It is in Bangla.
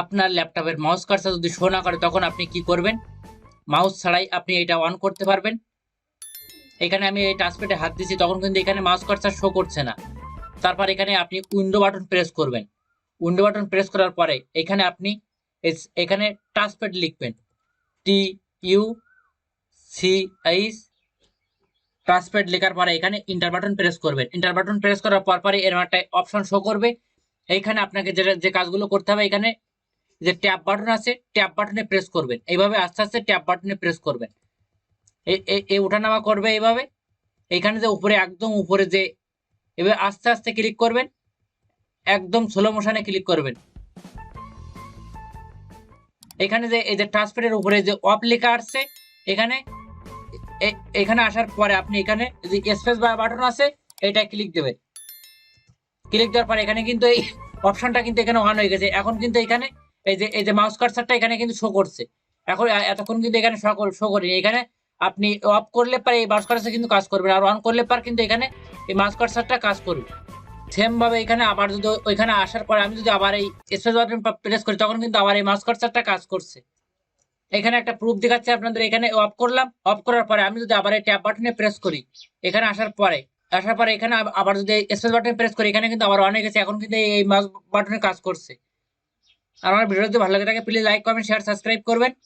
আপনার ল্যাপটপের মাউস কার্সার যদি শো না করে তখন আপনি কি করবেন, মাউস ছাড়াই আপনি এটা অন করতে পারবেন। এখানে আমি এই টাচপ্যাডে হাত দিচ্ছি, তখন কিন্তু এখানে মাউস কার্সার শো করছে না। তারপর এখানে আপনি উইন্ডো বাটন প্রেস করবেন। উইন্ডো বাটন প্রেস করার পরে এখানে আপনি এখানে টাচপ্যাড লিখবেন, TUCH টাচপ্যাড লেখার পরে এখানে ইন্টার বাটন প্রেস করবেন। ইন্টার বাটন প্রেস করার পরে এর একটা অপশন শো করবে। এইখানে আপনাকে যে কাজগুলো করতে হবে, এখানে যে ট্যাব বাটন আছে, ট্যাব বাটনে প্রেস করবেন। এইভাবে আস্তে আস্তে ট্যাব বাটনে প্রেস করবেন, এই ওঠানামা করবে এইভাবে। এখানে যে উপরে, একদম উপরে যে, এভাবে আস্তে আস্তে ক্লিক করবেন, একদম স্লো মোশনে ক্লিক করবেন। এখানে যে এই যে টাচপ্যাডের উপরে যে অফ লেখা আসছে, এখানে এখানে আসার পরে আপনি এখানে যে স্পেস বাটন আছে এটা ক্লিক দেবেন। ক্লিক দেওয়ার পরে এখানে কিন্তু এই অপশনটা কিন্তু এখানে অন হয়ে গেছে। এখন কিন্তু এখানে এই যে মাউস কার্সারটা এখানে কিন্তু শো করছে। এখন এতক্ষণ কিন্তু এখানে শো করেনি। এখানে আপনি অফ করলে পরে এই মাউস কার্সার কিন্তু কাজ করবে, আর অন করলে পর কিন্তু এখানে এই মাউস কার্সারটা কাজ করবে। সেম ভাবে এখানে আবার যদি ওইখানে আসার পরে আমি যদি আবার এই স্পেস বাটন প্রেস করি, তখন কিন্তু আবার এই মাউস কার্সারটা কাজ করছে। এখানে একটা প্রুফ দেখাচ্ছে আপনাদের। এখানে অফ করলাম, অফ করার পরে আমি যদি আবার এই ট্যাব বাটনে প্রেস করি, এখানে আসার পরে এখানে আবার যদি স্পেস বাটনে প্রেস করি, এখানে কিন্তু আবার অন হয়ে গেছে। এখন কিন্তু এই মাউস বাটনে কাজ করছে। আর আমার ভিডিও যদি ভালো লাগে থাকে please like, comment, share, subscribe করবেন।